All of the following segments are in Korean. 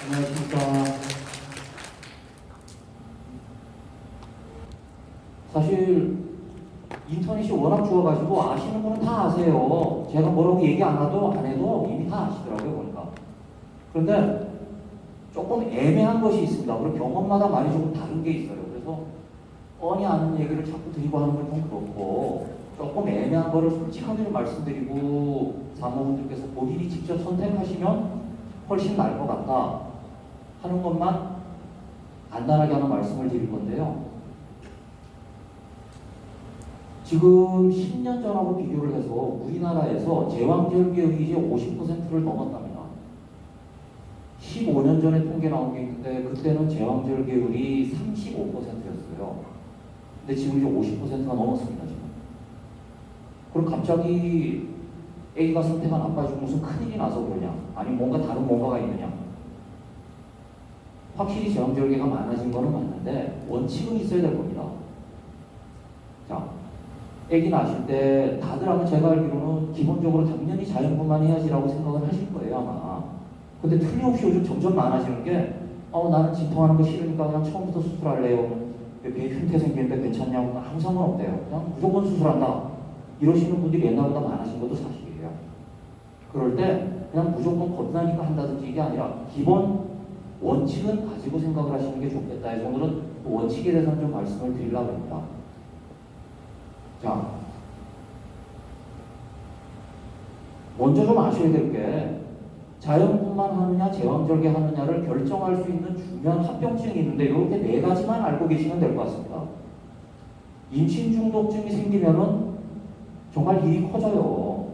안녕하십니까. 사실 인터넷이 워낙 좋아가지고 아시는 분은 다 아세요. 제가 뭐라고 얘기 안 해도 이미 다 아시더라고요, 보니까. 그런데 조금 애매한 것이 있습니다. 그리고 경험마다 많이 조금 다른 게 있어요. 그래서 뻔히 아는 얘기를 자꾸 드리고 하는 건 좀 그렇고, 조금 애매한 거를 솔직하게 좀 말씀드리고 사모분들께서 본인이 직접 선택하시면 훨씬 나을 것 같다 하는 것만 간단하게 하나 말씀을 드릴 건데요. 지금 10년 전하고 비교를 해서 우리나라에서 제왕절개율이 이제 50%를 넘었답니다. 15년 전에 통계 나온 게 있는데 그때는 제왕절개율이 35%였어요. 근데 지금 이제 50%가 넘었습니다. 지금. 그럼 갑자기 A가 상태가 나빠지고 무슨 큰일이 나서 그러냐? 아니 뭔가 다른 뭔가가 있느냐? 확실히 제왕절개가 많아진 거는 맞는데 원칙은 있어야 될 겁니다. 자, 아기 낳으실 때 다들 아마 제가 알기로는 기본적으로 당연히 자연분만 해야지라고 생각을 하실 거예요 아마. 근데 틀림없이 요즘 점점 많아지는 게 나는 진통하는 거 싫으니까 그냥 처음부터 수술할래요. 배에 흉터 생기는데 괜찮냐고 아무 상관없대요. 그냥 무조건 수술한다. 이러시는 분들이 옛날보다 많아진 것도 사실이에요. 그럴 때 그냥 무조건 겁나니까 한다든지 이게 아니라 기본 원칙은 가지고 생각을 하시는 게 좋겠다 해서 오늘은 그 원칙에 대해서 좀 말씀을 드리려고 합니다. 자, 먼저 좀 아셔야 될 게 자연분만 하느냐 제왕절개 하느냐를 결정할 수 있는 중요한 합병증이 있는데 이렇게 네 가지만 알고 계시면 될 것 같습니다. 임신 중독증이 생기면은 정말 일이 커져요.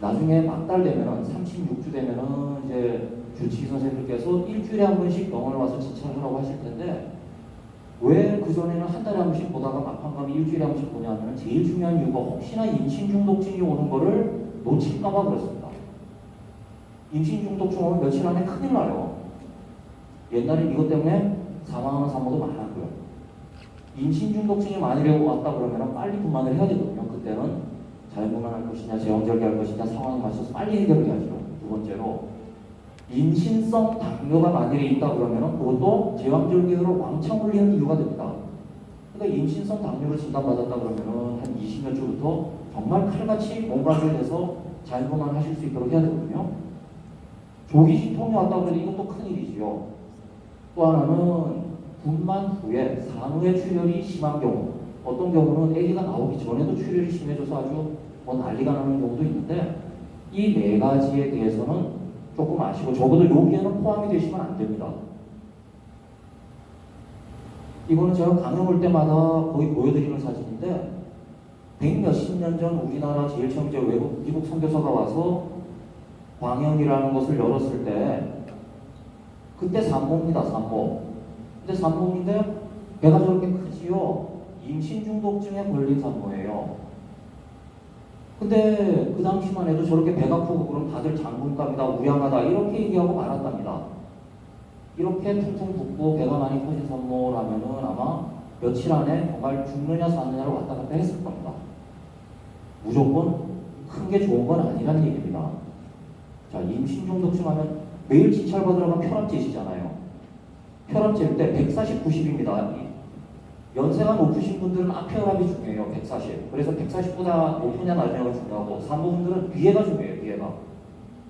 나중에 막달 되면은 36주 되면은 이제 주치의 선생님께서 일주일에 한 번씩 병원을 와서 진찰하라고 하실 텐데 왜 그전에는 한 달에 한 번씩 보다가 막판감이 일주일에 한 번씩 보냐면 제일 중요한 이유가 혹시나 임신 중독증이 오는 거를 놓칠까봐 그렇습니다. 임신 중독증 오면 며칠 안에 큰일 나요. 옛날엔 이것 때문에 사망하는 산모도 많았고요. 임신 중독증이 만일에 왔다 그러면 빨리 분만을 해야 되거든요. 그때는 자연분만 할 것이냐 제왕절개 할 것이냐 상황에 맞춰서 빨리 해결을 해야죠. 두 번째로 임신성 당뇨가 만일에 있다 그러면 그것도 제왕절개로 왕창 올리는 이유가 됩니다. 그러니까 임신성 당뇨를 진단받았다 그러면 한 20몇 주부터 정말 칼같이 몸관리를 해서 자연분만 하실 수 있도록 해야 되거든요. 조기 진통이 왔다 그래도 이것도 큰일이지요. 또 하나는 분만 후에 산후의 출혈이 심한 경우, 어떤 경우는 아기가 나오기 전에도 출혈이 심해져서 아주 뭐 난리가 나는 경우도 있는데 이 네 가지에 대해서는 조금 아시고 적어도 여기에는 포함이 되시면 안 됩니다. 이거는 제가 강연 올 때마다 거의 보여드리는 사진인데 100몇십 년 전 우리나라 제일 처음 이제 미국 선교사가 와서 광연이라는 것을 열었을 때 그때 산모입니다. 산모. 근데 산모인데 배가 저렇게 크지요. 임신 중독증에 걸린 산모예요. 근데 그 당시만 해도 저렇게 배가 크고 그럼 다들 장군감이다, 우량하다 이렇게 얘기하고 말았답니다. 이렇게 퉁퉁 붓고 배가 많이 커진 산모라면은 아마 며칠 안에 정말 죽느냐 사느냐를 왔다 갔다 했을 겁니다. 무조건 큰 게 좋은 건 아니란 얘기입니다. 자, 임신 중독증 하면 매일 진찰받으러 가면 혈압재시잖아요. 혈압 잴 때 140, 90입니다. 연세가 높으신 분들은 앞혈압이 중요해요. 140. 그래서 140보다 높으냐 낮으냐가 중요하고 산모분들은 뒤에가 중요해요. 뒤에가.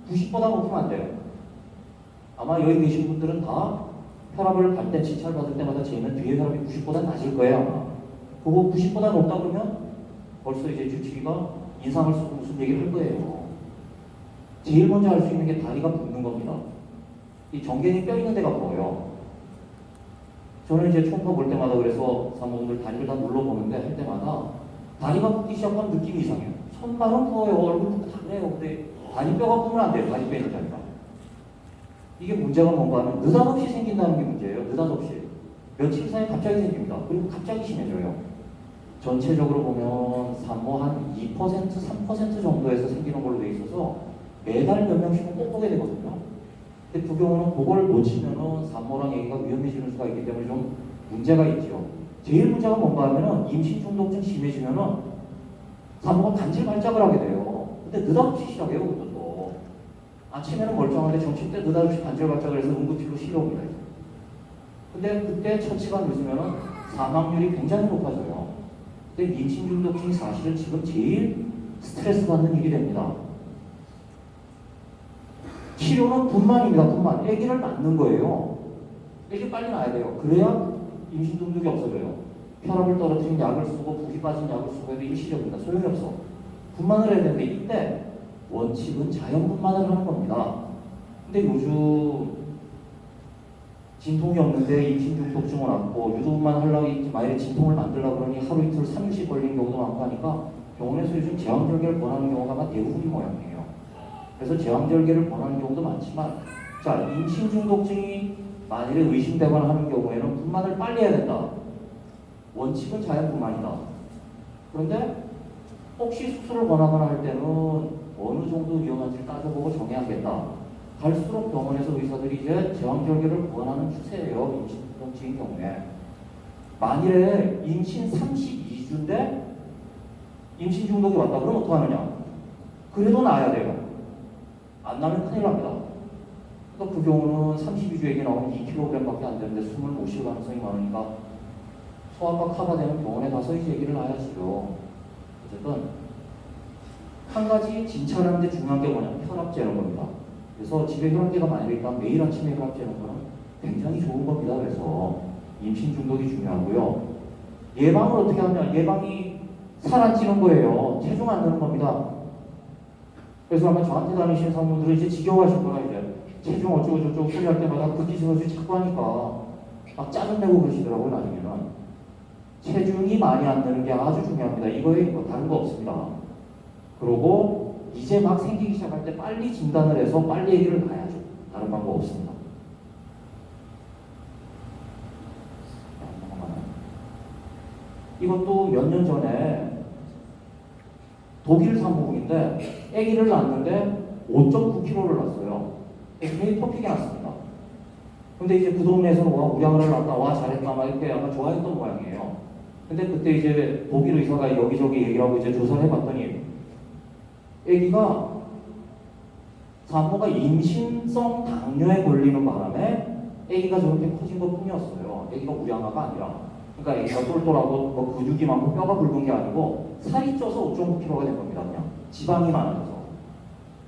90보다 높으면 안 돼요. 아마 여기 계신 분들은 다 혈압을 갈 때 진찰 받을 때마다 재는 뒤에 혈압이 90보다 낮을 거예요. 아마. 그거 90보다 높다 그러면 벌써 이제 주치의가 인상을 쓰고 무슨 얘기를 할 거예요. 제일 먼저 할 수 있는 게 다리가 붓는 겁니다. 이 정갱이 뼈 있는 데가 부어요. 저는 이제 초음파 볼 때마다 그래서 산모분들 다리를 다 눌러보는데 할 때마다 다리가 붓기 시작하면 느낌이 이상해요. 손발은 부어요. 얼굴도 다 그래요. 근데 다리뼈가 부으면 안 돼요. 다리뼈 있는 자리가. 이게 문제가 뭔가 하면 느닷없이 생긴다는 게 문제예요. 느닷없이. 며칠 사이에 갑자기 생깁니다. 그리고 갑자기 심해져요. 전체적으로 보면 산모 한 2%, 3% 정도에서 생기는 걸로 돼 있어서 매달 몇 명씩은 꼭 보게 되거든요. 근데 그 경우는 그걸 놓치면은 산모랑 아기가 위험해지는 수가 있기 때문에 좀 문제가 있죠. 제일 문제가 뭔가 하면은 임신 중독증 심해지면은 산모가 간질 발작을 하게 돼요. 근데 느닷없이 시작해요, 그것도. 아침에는 멀쩡한데 점심 때 느닷없이 관절갑작을 해서 응급실로 실려옵니다. 근데 그때 처치가 늦으면 사망률이 굉장히 높아져요. 근데 임신 중독증이 사실은 지금 제일 스트레스 받는 일이 됩니다. 치료는 분만입니다. 분만. 아기를 낳는 거예요. 아기 빨리 낳아야 돼요. 그래야 임신 중독이 없어져요. 혈압을 떨어뜨린 약을 쓰고 부기 빠진 약을 쓰고 해도 일시적입니다. 소용이 없어. 분만을 해야 되는데 이때 원칙은 자연 분만을 하는 겁니다. 근데 요즘 진통이 없는데 임신 중독증을 안고 유도분만 하려고 만약에 진통을 만들려고 그러니 하루 이틀 3일씩 걸리는 경우도 많고 하니까 병원에서 요즘 제왕절개를 권하는 경우가 아마 대부분인 모양이에요. 그래서 제왕절개를 권하는 경우도 많지만 자, 임신 중독증이 만일에 의심되거나 하는 경우에는 분만을 빨리 해야 된다. 원칙은 자연 분만이다. 그런데 혹시 수술을 권하거나 할 때는 어느 정도 위험한지를 따져보고 정해야겠다. 갈수록 병원에서 의사들이 이제 제왕절개를 권하는 추세예요. 임신 중독증인 경우에. 만일에 임신 32주인데 임신 중독이 왔다 그러면 어떡하느냐? 그래도 나아야 돼요. 안 나면 큰일 납니다. 그 경우는 32주액이 나오면 2kg밖에 안 되는데 숨을 못 쉴 가능성이 많으니까 소아과 커버되는 병원에 가서 이제 얘기를 나야지요. 어쨌든 한 가지 진찰하는 데 중요한 게 뭐냐면 혈압 재는 겁니다. 그래서 집에 혈압계가 만약에 있다면 매일 아침에 혈압 재는 거는 굉장히 좋은 겁니다. 그래서 임신 중독이 중요하고요. 예방을 어떻게 하면 예방이 살 안 찌는 거예요. 체중 안 느는 겁니다. 그래서 아마 저한테 다니시는 사모님들은 이제 지겨워하실 거라 이제 체중 어쩌고 저쩌고 소리 할 때마다 그 기술을 자꾸 하니까 막 짜증내고 그러시더라고요. 나중에는 체중이 많이 안 느는 게 아주 중요합니다. 이거에 뭐 다른 거 없습니다. 그리고 이제 막 생기기 시작할 때 빨리 진단을 해서 빨리 얘기를 가야죠. 다른 방법 없습니다. 이것도 몇 년 전에 독일 산모인데 아기를 낳았는데 5.9kg를 낳았어요. 굉장히 터피게 낳습니다. 근데 이제 그 동네에서는 와 우리 아가를 낳았다, 와 잘했다 막 이렇게 약간 좋아했던 모양이에요. 근데 그때 이제 독일 의사가 여기저기 얘기를 하고 이제 조사를 해봤더니 아기가 산모가 임신성 당뇨에 걸리는 바람에 아기가 저렇게 커진 것 뿐이었어요. 아기가 우량아가 아니라. 그러니까 아기가 똘똘하고 뭐 근육이 많고 뼈가 굵은 게 아니고 살이 쪄서 5.9kg가 된 겁니다. 그냥 지방이 많아져서.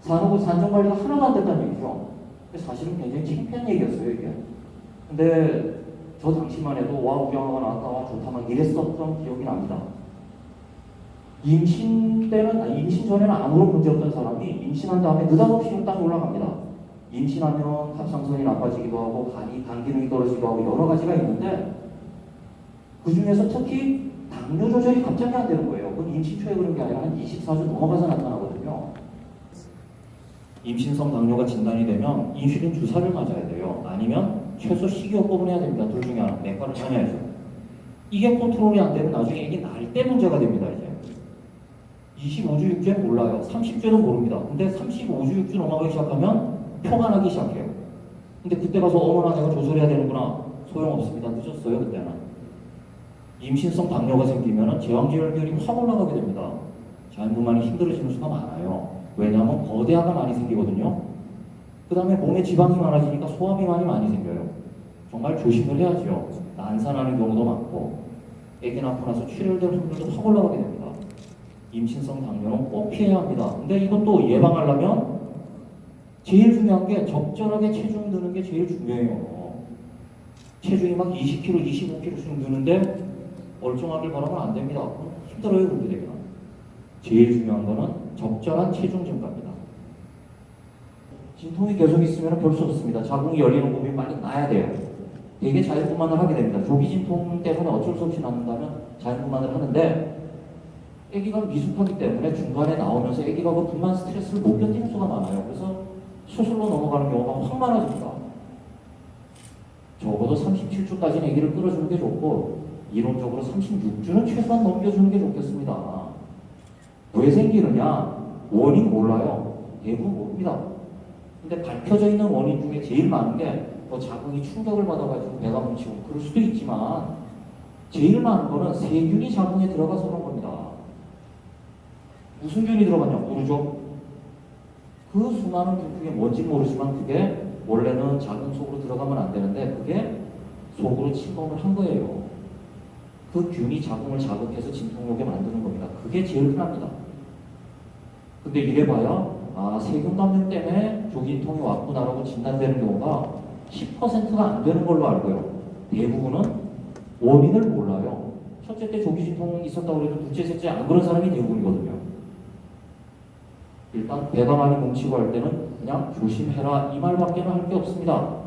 산후 관리가 하나도 안 됐다는 얘기죠. 사실은 굉장히 창피한 얘기였어요 이게. 근데 저 당시만 해도 와 우량아가 나왔다, 와 좋다 막 이랬었던 기억이 납니다. 임신 전에는 아무런 문제 없던 사람이 임신한 다음에 느닷없이 땅에 올라갑니다. 임신하면 갑상선이 나빠지기도 하고 간 기능이 떨어지기도 하고 여러 가지가 있는데 그 중에서 특히 당뇨 조절이 갑자기 안 되는 거예요. 그건 임신 초에 그런 게 아니라 한 24주 넘어가서 나타나거든요. 임신성 당뇨가 진단이 되면 인슐린 주사를 맞아야 돼요. 아니면 최소 식이요법을 해야 됩니다. 둘 중에 하나. 내과를 다녀야죠. 이게 컨트롤이 안 되면 나중에 이게 날 때 문제가 됩니다. 이제 25주 6주는 몰라요. 30주는 모릅니다. 근데 35주 6주 넘어가기 시작하면 표가 나기 시작해요. 근데 그때 가서 어머나 내가 조절해야 되는구나. 소용없습니다. 늦었어요. 그때는. 임신성 당뇨가 생기면 제왕절개율이 확 올라가게 됩니다. 자연분만이 힘들어지는 수가 많아요. 왜냐하면 거대화가 많이 생기거든요. 그 다음에 몸에 지방이 많아지니까 소화비만이 많이 생겨요. 정말 조심을 해야죠. 난산하는 경우도 많고 애기 낳고 나서 출혈될 확률도 확 올라가게 됩니다. 임신성 당뇨는 꼭 피해야 합니다. 근데 이것도 예방하려면 제일 중요한 게 적절하게 체중 드는 게 제일 중요해요. 체중이 막 20kg, 25kg씩 드는데 멀쩡하길 바라면 안 됩니다. 힘들어요, 그렇게 되면. 제일 중요한 거는 적절한 체중 증가입니다. 진통이 계속 있으면 별 수 없습니다. 자궁이 열리는 몸이 빨리 나야 돼요. 되게 자연분만을 하게 됩니다. 조기 진통 때문에 어쩔 수 없이 낳는다면 자연분만을 하는데 아기가 미숙하기 때문에 중간에 나오면서 아기가 그 분만 스트레스를 못 견디는 수가 많아요. 그래서 수술로 넘어가는 경우가 확 많아집니다. 적어도 37주까지는 아기를 끌어주는 게 좋고 이론적으로 36주는 최소한 넘겨주는 게 좋겠습니다. 왜 생기느냐? 원인 몰라요. 대부분 모릅니다. 근데 밝혀져 있는 원인 중에 제일 많은 게 뭐 자궁이 충격을 받아가지고 배가 뭉치고 그럴 수도 있지만 제일 많은 거는 세균이 자궁에 들어가서 그런 겁니다. 무슨 균이 들어가냐? 모르죠? 그 수많은 그게 뭔지 모르지만 그게 원래는 자궁 속으로 들어가면 안 되는데 그게 속으로 침범을 한 거예요. 그 균이 자궁을 자극해서 진통을 오게 만드는 겁니다. 그게 제일 흔합니다. 근데 이래봐야 세균 감염 때문에 조기인통이 왔구나라고 진단되는 경우가 10%가 안 되는 걸로 알고요. 대부분은 원인을 몰라요. 첫째 때 조기진통 있었다고 해도 둘째, 셋째 안 그런 사람이 대부분이거든요. 일단 배가 많이 뭉치고 할 때는 그냥 조심해라 이 말밖에는 할 게 없습니다.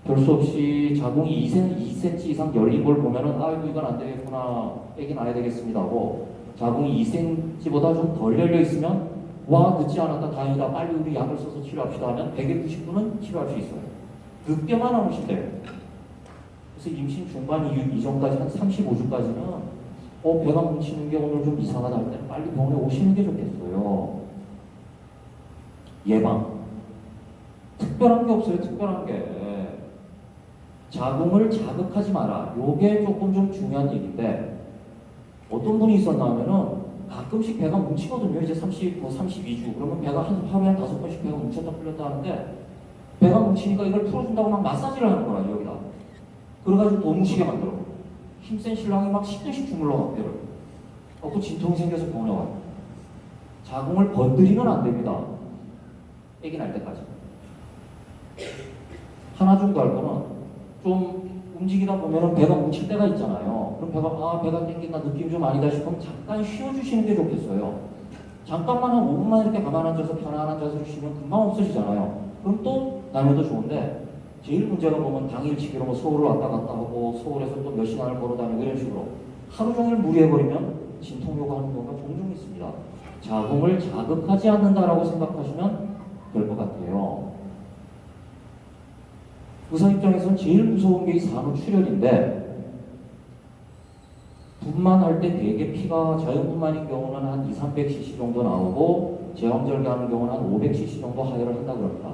별 수 없이 자궁이 2cm 이상 열린 걸 보면은 아이고 이건 안 되겠구나 애기 낳아야 되겠습니다 하고 자궁이 2cm보다 좀 덜 열려 있으면 와 늦지 않았다 다행이다 빨리 우리 약을 써서 치료합시다 하면 100에 90분은 치료할 수 있어요. 늦게만 나오실 때 그래서 임신 중반 이전까지 한 35주까지는 배가 뭉치는 게 오늘 좀 이상하다 할 때는 빨리 병원에 오시는 게 좋겠어요. 예방 특별한 게 없어요. 특별한 게 자궁을 자극하지 마라. 요게 조금 좀 중요한 얘기인데 어떤 분이 있었나 하면은 가끔씩 배가 뭉치거든요. 이제 32주 그러면 배가 하루에 한 5번씩 배가 뭉쳤다 풀렸다 하는데 배가 뭉치니까 이걸 풀어준다고 막 마사지를 하는 거야 여기다. 그래가지고 더 뭉치게 만들어. 힘센 신랑이 막 10년씩 주물러 막 배를. 그 진통이 생겨서 병원에 와요. 자궁을 건드리면 안 됩니다. 애기 날 때까지. 하나 정도 알 거는 좀 움직이다 보면은 배가 뭉칠 때가 있잖아요. 그럼 배가 땡긴다 느낌이 좀 아니다 싶으면 잠깐 쉬어주시는 게 좋겠어요. 잠깐만 한 5분만 이렇게 가만 앉아서 편안한 자세로 쉬면 금방 없어지잖아요. 그럼 또 나면도 좋은데 제일 문제가 보면 당일치기로 뭐 서울을 왔다 갔다 하고 서울에서 또 몇 시간을 걸어 다니고 이런 식으로 하루 종일 무리해버리면 진통 요구하는 경우가 종종 있습니다. 자궁을 자극하지 않는다라고 생각하시면 될 것 같아요. 의사 입장에서는 제일 무서운 게 이 산후출혈인데 분만할 때 대개 피가 자연분만인 경우는 한 200~300cc 정도 나오고 제왕절개하는 경우는 한 500cc 정도 하혈을 한다 그럽니다.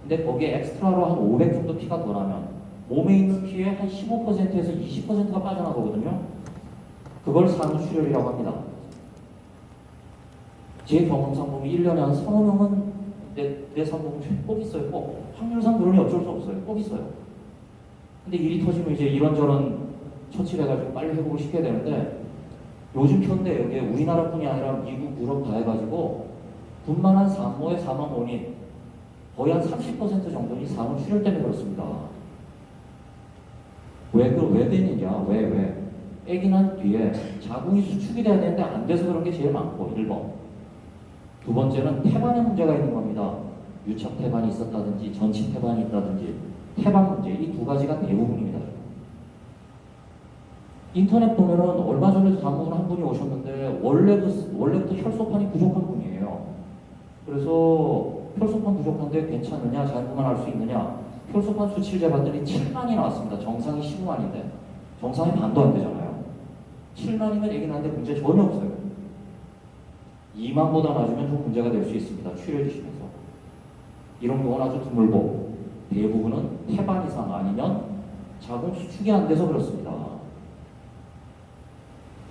근데 거기에 엑스트라로 한 500 정도 피가 더 나면 몸에 있는 피의 한 15%에서 20%가 빠져나가거든요. 그걸 산후출혈이라고 합니다. 제 경험상 보면 1년에 한 3~4명은 내 산모금 꼭 있어요. 꼭. 확률상 그러니 어쩔 수 없어요. 꼭 있어요. 근데 일이 터지면 이제 이런저런 처치를 해가지고 빨리 회복을 시켜야 되는데 요즘 현대 여기에 우리나라뿐이 아니라 미국, 유럽 다 해가지고 분만한 산모의 사망 원인 거의 한 30% 정도는 산후출혈 때문에 그렇습니다. 왜 되느냐? 왜? 애기 난 뒤에 자궁이 수축이 돼야 되는데 안 돼서 그런 게 제일 많고 1번. 두 번째는 태반에 문제가 있는 겁니다. 유착 태반이 있었다든지 전치 태반이 있다든지 태반 문제 이 두 가지가 대부분입니다. 인터넷 보면은 얼마 전에도 단문 한 분이 오셨는데 원래부터 혈소판이 부족한 분이에요. 그래서 혈소판 부족한데 괜찮느냐 자연분만 할 수 있느냐 혈소판 수치를 재봤더니 7만이 나왔습니다. 정상이 15만인데 정상이 반도 안 되잖아요. 7만이면 애기 낳는데 문제 전혀 없어요. 2만보다 낮으면 좀 문제가 될 수 있습니다. 출혈이시면서 이런 경우는 아주 드물고 대부분은 태반 이상 아니면 자궁 수축이 안 돼서 그렇습니다.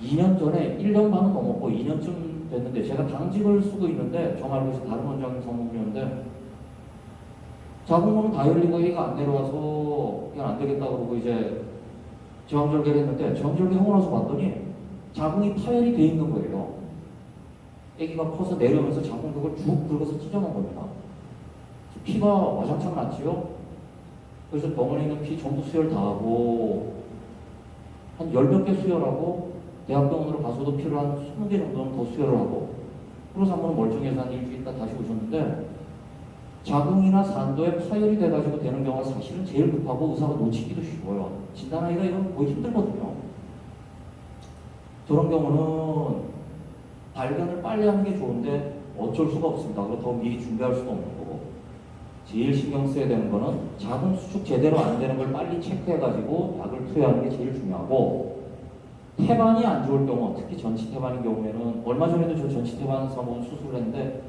2년 전에 1년 반은 넘었고 2년쯤 됐는데 제가 당직을 쓰고 있는데 저 말고 이제 다른 원장님 성분이었는데 자궁문은 다 열리고 애가 안 내려와서 그냥 안 되겠다 그러고 이제 제왕절개를 했는데 제왕절개하고 나서 봤더니 자궁이 파열이 돼 있는 거예요. 애기가 커서 내려오면서 자궁 그걸 쭉 긁어서 찢어놓은 겁니다. 피가 와장창 났지요. 그래서 병원에 있는 피 전부 수혈 다 하고 한 10몇 개 수혈하고 대학병원으로 가서도 피를 한 20개 정도는 더 수혈을 하고 그래서 한 번은 멀쩡해서 한 일주일 있다 다시 오셨는데 자궁이나 산도에 파열이 돼가지고 되는 경우가 사실은 제일 급하고 의사가 놓치기도 쉬워요. 진단하기가 이건 거의 힘들거든요. 저런 경우는 발견을 빨리 하는 게 좋은데 어쩔 수가 없습니다. 그렇다고 미리 준비할 수도 없는 거고 제일 신경 써야 되는 거는 자궁 수축 제대로 안 되는 걸 빨리 체크해가지고 약을 투여하는 게 제일 중요하고 태반이 안 좋을 경우 특히 전치 태반인 경우에는 얼마 전에도 저 전치 태반 사모은 수술을 했는데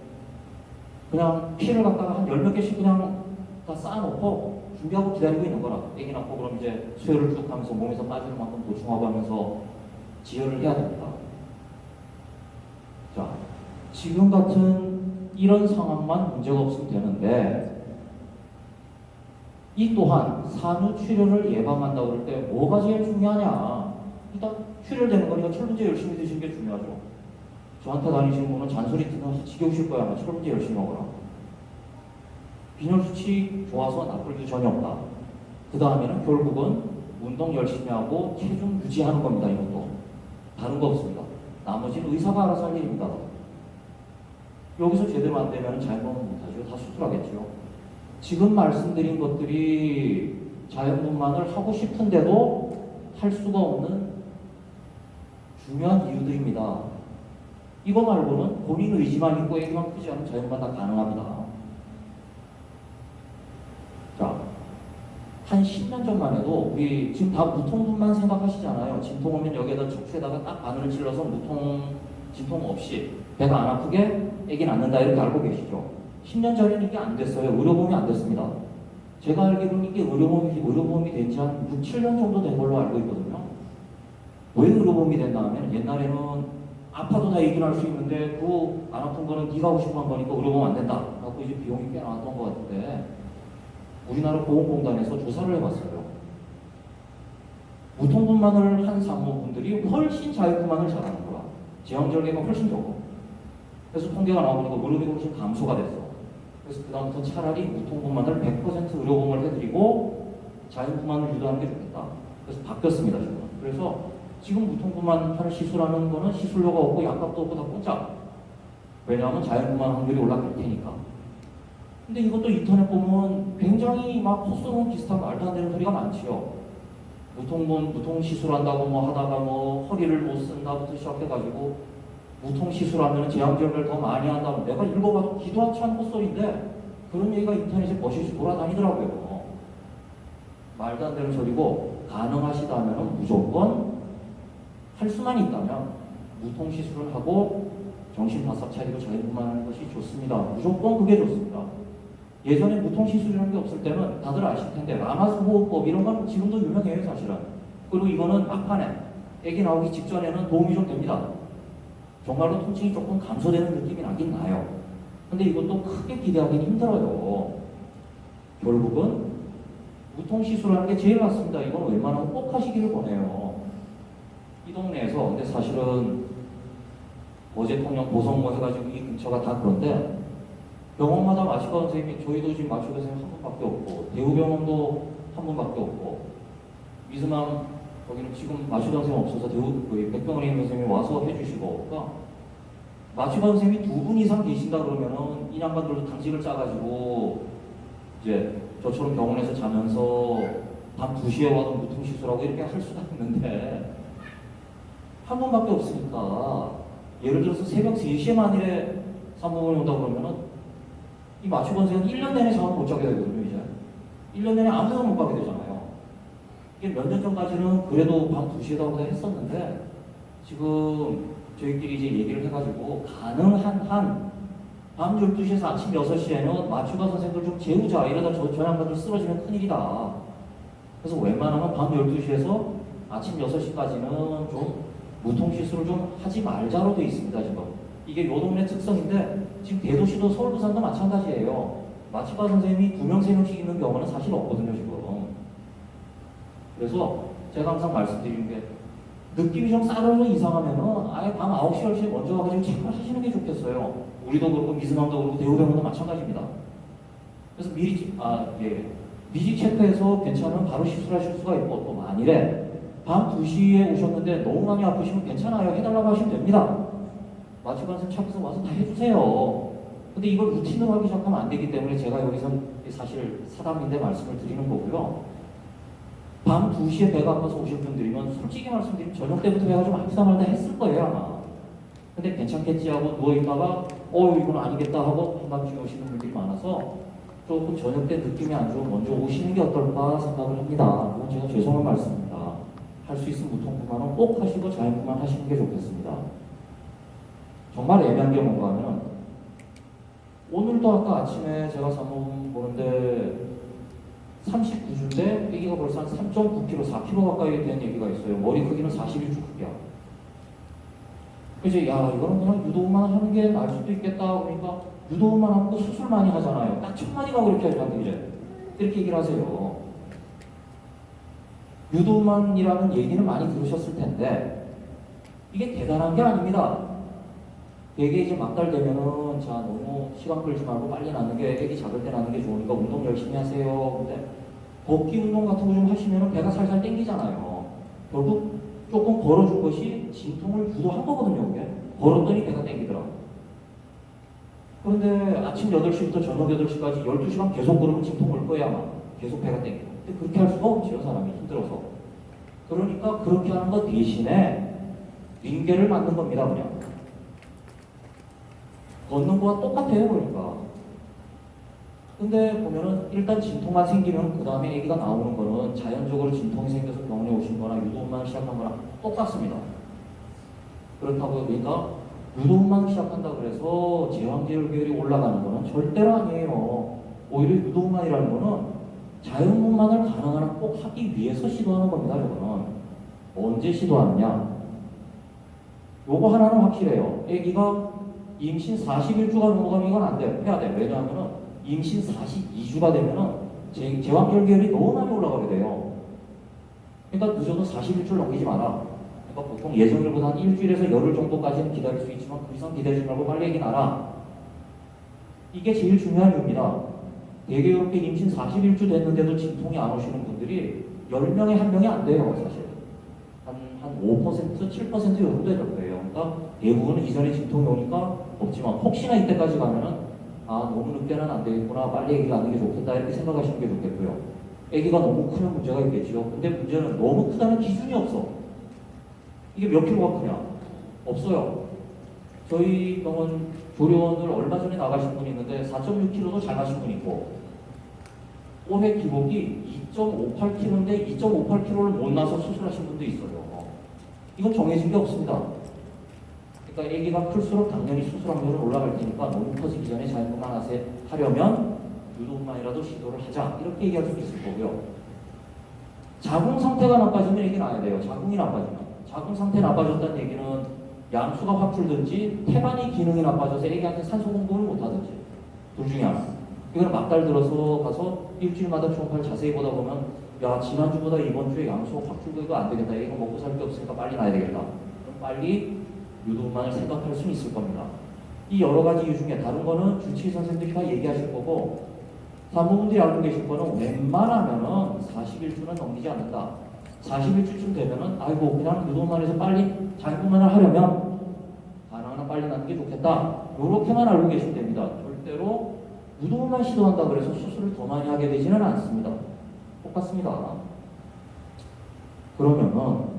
그냥 피를 갖다가 한 10몇 개씩 그냥 다 쌓아놓고 준비하고 기다리고 있는 거라. 애기 낳고 그럼 이제 수혈을 쭉 하면서 몸에서 빠지는 만큼 보충하고 하면서 지혈을 해야 됩니다. 자, 지금 같은 이런 상황만 문제가 없으면 되는데, 이 또한 산후 출혈을 예방한다고 그럴 때 뭐가 제일 중요하냐? 일단 출혈되는 거니까 철분제 열심히 드시는 게 중요하죠. 저한테 다니시는 분은 잔소리 듣는 지겨우실 거야. 철분제 열심히 먹어라. 빈혈 수치 좋아서 나쁠 게 전혀 없다. 그 다음에는 결국은 운동 열심히 하고 체중 유지하는 겁니다. 이것도 다른 거 없습니다. 나머지는 의사가 알아서 할 일입니다. 여기서 제대로 안 되면 자연분만 못하죠. 다 수술하겠죠. 지금 말씀드린 것들이 자연분만을 하고 싶은데도 할 수가 없는 중요한 이유들입니다. 이거 말고는 본인 의지만 있고 애기만 크지 않으면 자연분만 다 가능합니다. 자, 한 10년 전만 해도 우리 지금 다 무통분만 생각하시잖아요. 진통 오면 여기에다 척추에다가 딱 바늘을 찔러서 진통 없이 배가 안 아프게 애기 낳는다 이렇게 알고 계시죠? 10년 전에는 이게 안 됐어요. 의료보험이 안 됐습니다. 제가 알기로는 이게 의료보험이 된 지 한 6, 7년 정도 된 걸로 알고 있거든요. 왜 의료보험이 된다 하면 옛날에는 아파도 다 얘기를 할 수 있는데 그 안 아픈 거는 네가 하고 싶어 한 거니까 의료보험 안 된다. 그래서 이제 비용이 꽤 나왔던 것 같은데 우리나라 보건공단에서 조사를 해봤어요. 무통분만을 한 산모분들이 훨씬 자연분만을 잘하는 거야. 제왕절개가 훨씬 적어. 그래서 통계가 나오니까 의료비가 훨씬 감소가 됐어. 그래서 그다음부터 차라리 무통분만을 100% 의료보험을 해드리고 자연분만을 유도하는 게 좋겠다. 그래서 바뀌었습니다, 지금. 그래서 지금 무통분만을 시술하는 거는 시술료가 없고 약값도 없고 다 공짜. 왜냐하면 자연분만 확률이 올라갈 테니까. 근데 이것도 인터넷 보면 굉장히 막 헛소문 비슷한 말도 안 되는 소리가 많지요. 무통 시술한다고 뭐 하다가 뭐 허리를 못 쓴다부터 시작해가지고 무통 시술하면 제왕절개를 더 많이 한다고 내가 읽어봐도 기도하지 않은 헛소리인데 그런 얘기가 인터넷에 버시시 돌아다니더라고요. 말도 안 되는 소리고 가능하시다면 무조건 할 수만 있다면 무통 시술을 하고 정신 바싹 차리고 자연분만하는 것이 좋습니다. 무조건 그게 좋습니다. 예전에 무통 시술이라는 게 없을 때는 다들 아실 텐데 라마스 호흡법 이런 건 지금도 유명해요 사실은. 그리고 이거는 막판에 아기 나오기 직전에는 도움이 좀 됩니다. 정말로 통증이 조금 감소되는 느낌이 나긴 나요. 근데 이것도 크게 기대하기는 힘들어요. 결국은 무통 시술하는 게 제일 낫습니다. 이건 웬만하면 꼭 하시기를 권해요. 이 동네에서 근데 사실은 어제 통영 보성모 해가지고 이 근처가 다 그런데 병원마다 마취과 선생님이 저희도 지금 마취과 선생님 한 분밖에 없고 대우병원도 한 분밖에 없고 미스맘 거기는 지금 마취과 선생님 없어서 백병원에 있는 선생님이 와서 해주시고 그러니까 마취과 선생님이 2분 이상 계신다 그러면은 이 양반들도 당직을 짜가지고 이제 저처럼 병원에서 자면서 밤 2시에 와도 무통시술하고 이렇게 할 수가 있는데 한 분밖에 없으니까 예를 들어서 새벽 3시에 만일에 산모분이 온다 그러면은 이 마취과 선생님은 1년 내내 잠을 못 자게 되거든요. 이제 1년 내내 아무 데나 못 가게 되잖아요. 이게 몇 년 전까지는 그래도 밤 2시에다 했었는데 지금 저희끼리 이제 얘기를 해가지고 가능한 한 밤 12시에서 아침 6시에는 마취과 선생님들 좀 재우자. 이러다 저 양반들 쓰러지면 큰일이다. 그래서 웬만하면 밤 12시에서 아침 6시까지는 좀 무통시술을 좀 하지 말자로 돼 있습니다. 지금 이게 요 동네 특성인데 지금 대도시도 서울 부산도 마찬가지예요. 마취과 선생님이 2명 3명씩 있는 경우는 사실 없거든요. 지금 그래서 제가 항상 말씀드리는 게 느낌이 좀 싸늘해서 이상하면은 아예 밤 9시, 10시에 먼저 와가지고 체크를 하시는 게 좋겠어요. 우리도 그렇고 미스맘도 그렇고 대우병원도 마찬가지입니다. 그래서 미리 체크해서 괜찮으면 바로 시술하실 수가 있고 또 만일에 밤 2시에 오셨는데 너무 많이 아프시면 괜찮아요. 해달라고 하시면 됩니다. 마취과 선생님 찾아서 와서 다 해주세요. 근데 이걸 루틴으로 하기 시작하면 안 되기 때문에 제가 여기서 사실 사담인데 말씀을 드리는 거고요. 밤 2시에 배가 아파서 오실 분들이면 솔직히 말씀드리면 저녁 때부터 배가 좀 아프다 말다 했을 거예요 아마. 근데 괜찮겠지 하고 누워있다가 이건 아니겠다 하고 한밤중에 오시는 분들이 많아서 조금 저녁 때 느낌이 안 좋으면 먼저 오시는 게 어떨까 생각을 합니다. 그건 제가 죄송한 말씀입니다. 할 수 있으면 무통분만은 꼭 하시고 자연분만 하시는 게 좋겠습니다. 정말 애매한 게 뭔가 하면 오늘도 아까 아침에 제가 산모분 보는데 39주인데 아기가 벌써 한 3.9kg, 4kg 가까이 된 얘기가 있어요. 머리 크기는 41주 크기야. 그래서 이거는 그냥 유도만 하는 게 나을 수도 있겠다. 그러니까 유도만 하고 수술 많이 하잖아요. 딱 첫 마디가 그렇게 하죠. 이렇게 얘기를 하세요. 유도만이라는 얘기는 많이 들으셨을 텐데 이게 대단한 게 아닙니다. 되게 이제 막달되면은 자 너무 시간 끌지 말고 빨리 낳는 게 애기 작을 때 낳는 게 좋으니까 운동 열심히 하세요. 근데 걷기 운동 같은 거 좀 하시면은 배가 살살 땡기잖아요. 결국 조금 걸어준 것이 진통을 유도한 거거든요. 이게 걸었더니 배가 땡기더라고. 그런데 아침 8시부터 저녁 8시까지 12시간 계속 걸으면 진통 올 거야 아마. 계속 배가 땡겨. 근데 그렇게 할 수가 없지요. 사람이 힘들어서. 그러니까 그렇게 하는 것 대신에 링겔을 맞는 겁니다. 그냥. 걷는 거와 똑같아요. 그러니까. 근데 보면은 일단 진통만 생기면 그 다음에 아기가 나오는 거는 자연적으로 진통이 생겨서 병원에 오신 거나 유도만 시작한 거랑 똑같습니다. 그렇다고 그러니까 유도만 시작한다 그래서 제왕절개율이 올라가는 거는 절대로 아니에요. 오히려 유도만이라는 거는 자연분만을 가능한 한 꼭 하기 위해서 시도하는 겁니다. 이거는 언제 시도하느냐? 요거 하나는 확실해요. 아기가 임신 41주가 넘어가면 이건 안 돼요. 해야 돼요. 왜냐하면은 임신 42주가 되면은 제왕절개율이 너무 많이 올라가게 돼요. 그러니까 늦어도 41주를 넘기지 마라. 그러니까 보통 예정일보다 한 일주일에서 열흘 정도까지는 기다릴 수 있지만 그 이상 기다리지 말고 빨리 아기 낳아라. 이게 제일 중요한 이유입니다. 되게 이렇게 임신 41주 됐는데도 진통이 안 오시는 분들이 10명에 1명이 안 돼요. 사실. 한 5%, 7% 정도 될 거예요. 그러니까 대부분은 이전에 진통이 오니까 없지만 혹시나 이때까지 가면은 아 너무 늦게는 안 되겠구나. 빨리 아기 낳는 게 좋겠다. 이렇게 생각하시는 게 좋겠고요. 아기가 너무 크면 문제가 있겠죠. 근데 문제는 너무 크다는 기준이 없어. 이게 몇 킬로가 크냐? 없어요. 저희 병원 조리원들 얼마 전에 나가신 분이 있는데 4.6kg도 잘 가신 분이 있고 올해 기록이 2.58kg인데 2.58kg를 못 나서 수술하신 분도 있어요. 이건 정해진 게 없습니다. 그러니까 아기가 클수록 당연히 수술 확률은 올라갈 테니까 너무 커지기 전에 자연분만 하려면 유도분만이라도 시도를 하자 이렇게 얘기할 수 있을 거고요. 자궁 상태가 나빠지면 아기 낳아야 돼요. 자궁이 나빠지면. 자궁 상태 나빠졌다는 얘기는 양수가 확 줄든지 태반이 기능이 나빠져서 아기한테 산소 공급을 못하든지 둘 중에 하나. 이거는 막달 들어서 가서 일주일마다 초음파를 자세히 보다 보면 야 지난주보다 이번 주에 양수가 확 줄고 이거 안 되겠다. 애가 먹고 살 게 없으니까 빨리 낳아야 되겠다. 그럼 빨리 유도분만을 생각할 수는 있을 겁니다. 이 여러 가지 이유 중에 다른 거는 주치의 선생님들이 다 얘기하실 거고 산모분들이 알고 계실 거는 웬만하면은 41주는 넘기지 않는다. 41주쯤 되면은 아이고 그냥 유도분만에서 빨리 자연분만을 하려면 가능한 빨리 낳는 게 좋겠다. 이렇게만 알고 계시면 됩니다. 절대로 유도분만 시도한다 그래서 수술을 더 많이 하게 되지는 않습니다. 똑같습니다. 그러면은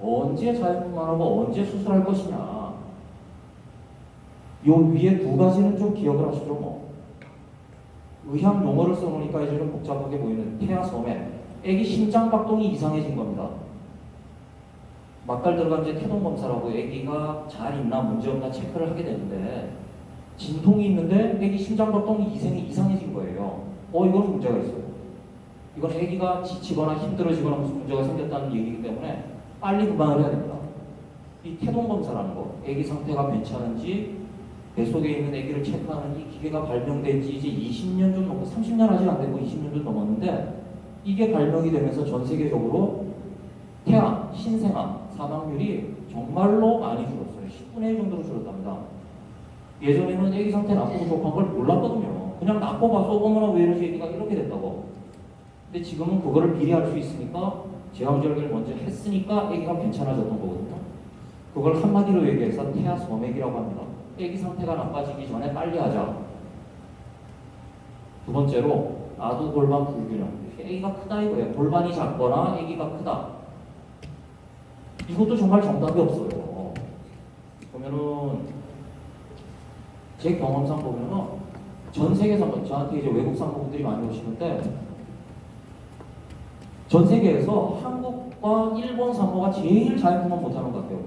언제 자연분만하고 언제 수술할 것이냐? 요 위에 두 가지는 좀 기억을 하시죠. 뭐. 의학 용어를 써놓으니까 이제 좀 복잡하게 보이는 태아섬에 애기 심장 박동이 이상해진 겁니다. 막달 들어간 이제 태동 검사라고 애기가 잘 있나 문제 없나 체크를 하게 되는데 진통이 있는데 애기 심장 박동이 이상해진 거예요. 이건 문제가 있어요. 이건 애기가 지치거나 힘들어지거나 무슨 문제가 생겼다는 얘기이기 때문에 빨리 구방을 해야 됩니다. 이 태동 검사라는 거, 애기 상태가 괜찮은지 뱃속에 있는 애기를 체크하는 이 기계가 발명된 지 이제 20년 좀 넘고 30년 아직 안 되고 20년 좀 넘었는데 이게 발명이 되면서 전 세계적으로 태아, 신생아 사망률이 정말로 많이 줄었어요. 10분의 1 정도로 줄었답니다. 예전에는 애기 상태 나쁘고 좋고 한 걸 몰랐거든요. 그냥 나빠 봐서 어머나 왜 이러지 애기가 이렇게 됐다고. 근데 지금은 그거를 미리할 수 있으니까 제왕절개를 먼저 했으니까 애기가 괜찮아졌던 거거든요. 그걸 한마디로 얘기해서 태아 점액이라고 합니다. 애기 상태가 나빠지기 전에 빨리 하자. 두 번째로 아두 골반 불균형. 애기가 크다 이거예요. 골반이 작거나 애기가 크다. 이것도 정말 정답이 없어요. 보면은 제 경험상 보면은 전 세계에서 저한테 이제 외국 산모분들이 많이 오시는데 전 세계에서 한국과 일본 산모가 제일 자연분만 못하는 것 같아요.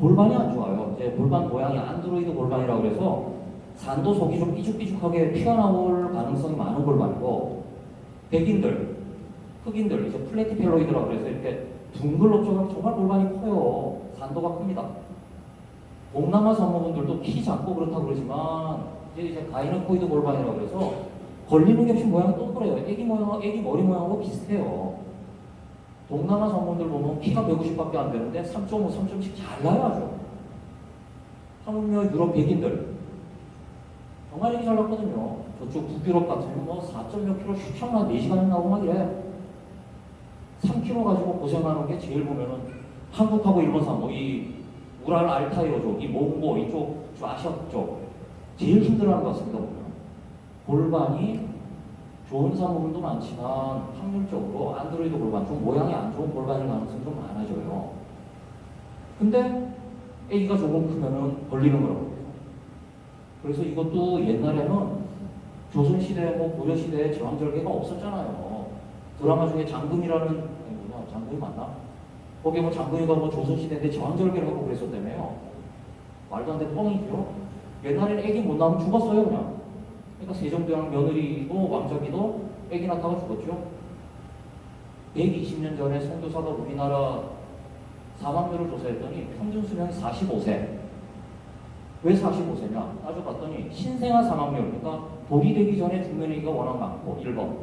골반이 안 좋아요. 이제 골반 모양이 안드로이드 골반이라고 그래서 산도 속이 좀 삐죽삐죽하게 튀어나올 가능성이 많은 골반이고 백인들, 흑인들, 이제 플래티펠로이드라고 그래서 이렇게 둥글럽죠. 정말 골반이 커요. 산도가 큽니다. 동남아 산모분들도 키 작고 그렇다고 그러지만 이제 가이너코이드 골반이라고 그래서 걸리는 게 없이 모양이 동그래요. 애기 머리 모양하고 비슷해요. 동남아 산모분들 보면 키가 150밖에 안 되는데 3.5, 3.7 잘 나요 아주. 한국, 유럽 백인들 정말 얘기 잘 났거든요. 저쪽 북유럽 같으면 뭐 4.몇 킬로 슉슉 4시간을 나오고 막 이래. 3킬로 가지고 고생하는 게 제일 보면은 한국하고 일본 산모, 이 우랄 알타이어족, 이 몽고 이쪽 아시아 쪽 제일 힘들어하는 것 같습니다. 보면 골반이 좋은 산모분도 많지만 확률적으로 안드로이드 골반, 좀 모양이 안 좋은 골반일 가능성이 좀 많아져요. 근데 애기가 조금 크면은 걸리는 거라고. 그래서 이것도 옛날에는 조선시대, 고려시대에 제왕절개가 없었잖아요. 드라마 중에 장금이라는, 장금이 맞나? 거기에 장금이가 조선시대인데 제왕절개를 하고 그랬었다며요. 말도 안 되는 뻥이죠. 옛날에는 애기 못 낳으면 죽었어요, 그냥. 그러니까 세종대왕 며느리도 왕자기도 애기 낳다가 죽었죠. 120년 전에 선교사가 우리나라 사망률을 조사했더니 평균 수명이 45세. 왜 45세냐? 따져봤더니 신생아 사망률, 그러니까 돌이 되기 전에 죽는 애기가 워낙 많고 1번.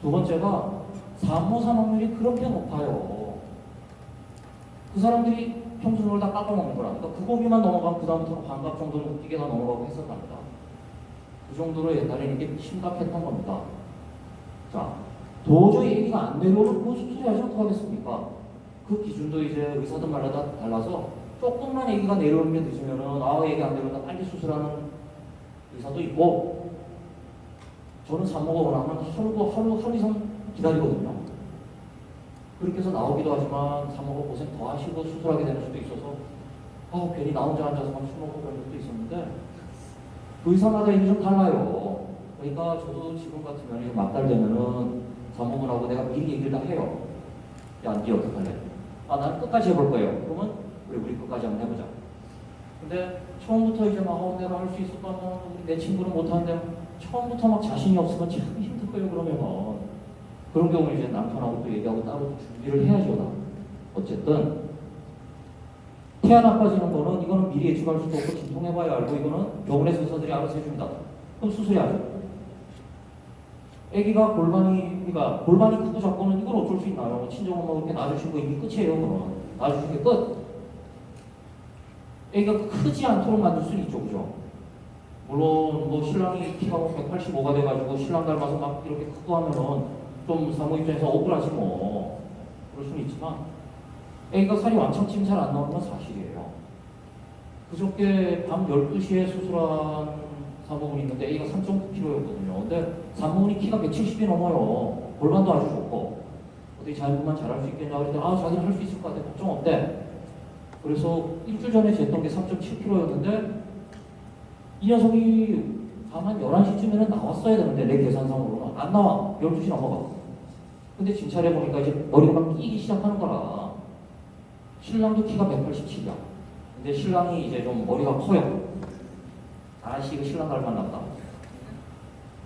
두 번째가 산모 사망률이 그렇게 높아요. 그 사람들이 평균을 다 깎아먹는 거라. 그러니까 그 고비만 넘어가면 그 다음부터는 환갑 정도는 웃기게 다 넘어가고 했었답니다. 그 정도로 옛날에 이게 심각했던 겁니다. 자, 도저히 애기가 안 내려오면 뭐 수술해야지 어떡하겠습니까? 그 기준도 이제 의사들마다 달라서 조금만 애기가 내려오는 게 늦으면은 애기 안 내려온다 빨리 수술하는 의사도 있고, 저는 산모가 원하면 하루 이상 기다리거든요. 그렇게 해서 나오기도 하지만 산모가 고생 더 하시고 수술하게 되는 수도 있어서 괜히 나 혼자 앉아서만 술 먹고 그런 적도 있었는데, 의사마다 이게 좀 달라요. 그러니까 저도 지금 같으면 막달 되면은 산모분하고 내가 미리 얘기를 다 해요. 야, 니 어떡할래? 나는 끝까지 해볼 거예요. 그러면 우리 끝까지 한번 해보자. 근데 처음부터 이제 내가 할 수 있었다면 내 친구는 못하는데 처음부터 막 자신이 없으면 참 힘들 거예요. 그러면 그런 경우는 이제 남편하고 또 얘기하고 따로 준비를 해야죠. 나. 어쨌든 태아 나빠지는 거는 이거는 미리 예측할 수도 없고 진통해봐야 알고, 이거는 병원에서 의사들이 알아서 해줍니다. 그럼 수술해야죠. 아기가 골반이 크고 작고는 이걸 어쩔 수 있나요? 친정엄마가 그렇게 놔주신 거 이미 끝이에요. 그러면 놔주신 게 끝. 아기가 크지 않도록 만들 수는 있죠, 그죠? 물론 신랑이 키가 185가 돼가지고 신랑 닮아서 막 이렇게 크고 하면은 좀 산모 입장에서 억울하지 뭐. 그럴 수는 있지만 아기가 살이 왕창 찌면 잘 안 나오는 건 사실이에요. 그저께 밤 12시에 수술한 산모분이 있는데 A가 3.9kg였거든요. 근데 산모분이 키가 170이 넘어요. 골반도 아주 좋고. 어떻게 자연분만 잘할 수 있겠냐 그랬더니 자기는 할 수 있을 것 같아. 걱정 없대. 그래서 일주일 전에 쟀던 게 3.7kg였는데 이 녀석이 밤 한 11시쯤에는 나왔어야 되는데 내 계산상으로는 안 나와. 12시 넘어가. 근데 진찰해보니까 이제 머리가 막 끼기 시작하는 거라. 신랑도 키가 187이야. 근데 신랑이 이제 좀 머리가 커요. 아씨, 이거 신랑 닮았나 보다.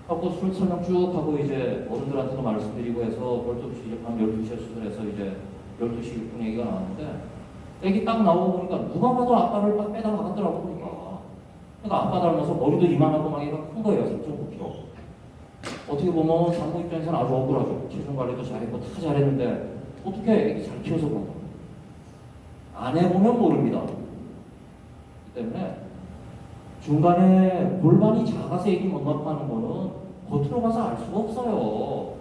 하고 술 설명 쭉 하고 이제 어른들한테도 말씀드리고 해서 별도 없이 이제 밤 12시에 수술해서 이제 12시 6분에 애기가 나왔는데, 애기 딱 나오고 보니까 누가 봐도 아빠를 딱 빼다 나갔더라고 보니까. 그러니까 아빠 닮아서 머리도 이만하고 막 얘가 큰 거예요. 3.9kg. 어떻게 보면 산모 입장에서는 아주 억울하죠. 체중 관리도 잘했고 다 잘했는데 어떻게 애기 잘 키워서 그런 거야. 안 해보면 모릅니다. 그 때문에 중간에 골반이 작아서 애기 못 낳고 하는 거는 겉으로 봐서 알 수가 없어요.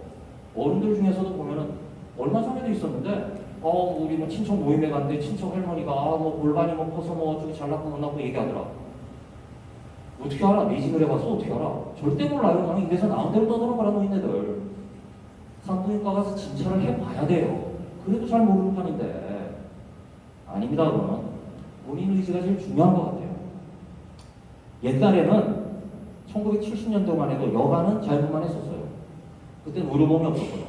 어른들 중에서도 보면은 얼마 전에도 있었는데 우리 친척 모임에 갔는데 친척 할머니가 골반이 커서 어쩌고 잘났고 못 낳고 얘기하더라. 어떻게 알아? 매진을 해봐서 어떻게 알아? 절대 몰라요. 나는 입에서 나온 대로 떠드는 거라 너희네들. 산부인과 가서 진찰을 해봐야 돼요. 그래도 잘 모르는 판인데. 아닙니다. 그거는 본인 의지가 제일 중요한 것 같아요. 옛날에는 1970년도만 해도 여가는 자연분만 했었어요. 그때는 의료보험이 없었거든요.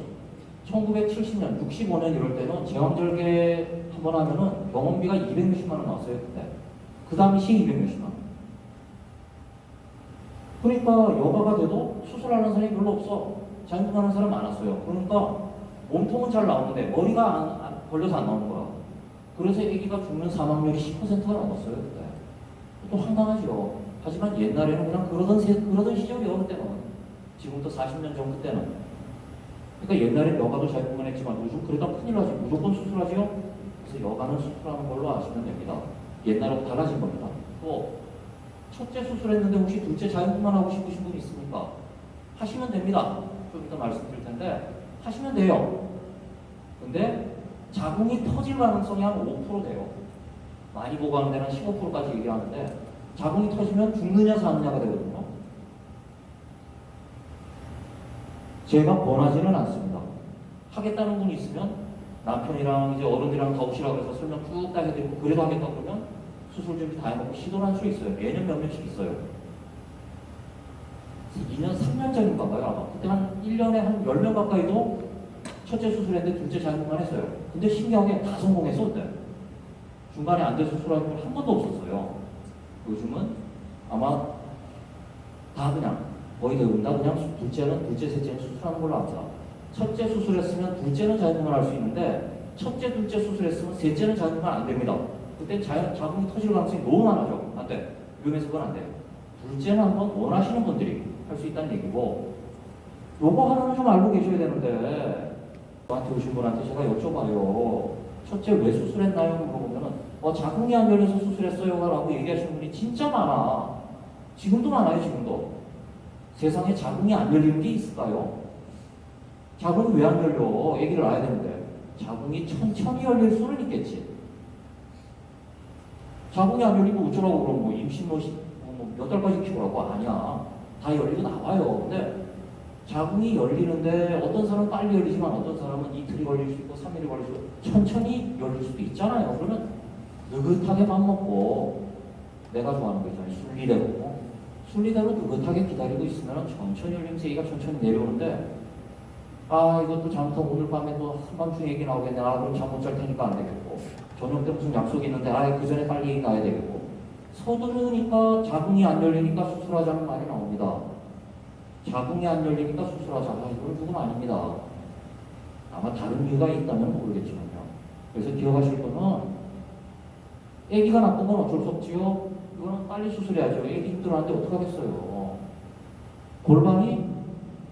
1970년, 65년 이럴 때는 제왕절개 한 번 하면은 병원비가 260만 원 나왔어요. 그때. 그 당시 260만 원. 그러니까 여가가 돼도 수술하는 사람이 별로 없어. 자연분만하는 사람 많았어요. 그러니까 몸통은 잘 나오는데 머리가 걸려서 안 나오는 거야. 그래서 아기가 죽는 사망률이 10%가 넘었어요. 그때. 또 황당하죠. 하지만 옛날에는 그냥 그러던 시절이요, 그때는. 지금부터 40년 전 그때는. 그러니까 옛날에 여가도 자유분만 했지만 요즘 그러다 큰일 나지. 무조건 수술하지요? 그래서 여가는 수술하는 걸로 아시면 됩니다. 옛날하고 달라진 겁니다. 또 첫째 수술했는데 혹시 둘째 자유분만 하고 싶으신 분 있습니까? 하시면 됩니다. 좀 이따 말씀드릴 텐데 하시면 돼요. 근데 자궁이 터질 가능성이 한 5% 돼요. 많이 보고하는 데는 15%까지 얘기하는데 자궁이 터지면 죽느냐 사느냐가 되거든요. 제가 권하지는 않습니다. 하겠다는 분이 있으면 남편이랑 이제 어른들이랑 다 오시라고 해서 설명 쭉 다 해드리고 그래도 하겠다 그러면 수술 준비 다 해놓고 시도를 할 수 있어요. 매년 몇 년씩 있어요. 2년, 3년 전인가 봐요, 아마. 그때 한 1년에 한 10명 가까이도 첫째 수술했는데 둘째 자유분만 했어요. 근데 신기하게 다 성공했어, 그때. 중간에 안 돼서 수술하는 건 한 번도 없었어요. 요즘은 아마 다 그냥 거의 대부분 다 그냥 둘째는 둘째, 셋째는 수술하는 걸로 합니다. 첫째 수술했으면 둘째는 자유분만 할 수 있는데 첫째, 둘째 수술했으면 셋째는 자유분만 안 됩니다. 그때 자궁이 터질 가능성이 너무 많아져. 안 돼. 위험해서 그건 안 돼요. 둘째는 한번 원하시는 분들이 할 수 있다는 얘기고 요거 하나는 좀 알고 계셔야 되는데 저한테 오신 분한테 제가 여쭤봐요. 첫째 왜 수술했나요? 물어보면은 자궁이 안 열려서 수술했어요 라고 얘기하시는 분이 진짜 많아. 지금도 많아요. 지금도. 세상에 자궁이 안 열리는 게 있을까요? 자궁이 왜 안 열려? 아기를 낳아야 되는데. 자궁이 천천히 열릴 수는 있겠지. 자궁이 안 열리면 어쩌라고 그럼 뭐 임신 몇 달까지 키우라고? 아니야. 다 열리고 나와요. 근데 자궁이 열리는데 어떤 사람은 빨리 열리지만 어떤 사람은 이틀이 걸릴 수 있고 3일이 걸릴 수 있고 천천히 열릴 수도 있잖아요. 그러면 느긋하게 밥 먹고 내가 좋아하는 거 있잖아요. 순리대로 느긋하게 기다리고 있으면 천천히 열리면서 얘가 천천히 내려오는데 이것도 잘못하면 오늘 밤에 또 한밤중에 얘기 나오겠네. 그럼 잠 못 잘 테니까 안 되겠고 저녁 때 무슨 약속이 있는데 그 전에 빨리 얘기 나야 되겠고 서두르니까 자궁이 안 열리니까 수술하자는 말이 나옵니다. 자궁이 안 열리니까 수술하자. 이건 그건 아닙니다. 아마 다른 이유가 있다면 모르겠지만요. 그래서 기억하실 거는 아기가 나쁜 건 어쩔 수 없지요. 이거는 빨리 수술해야죠. 아기 힘들어하는데 어떡하겠어요. 골반이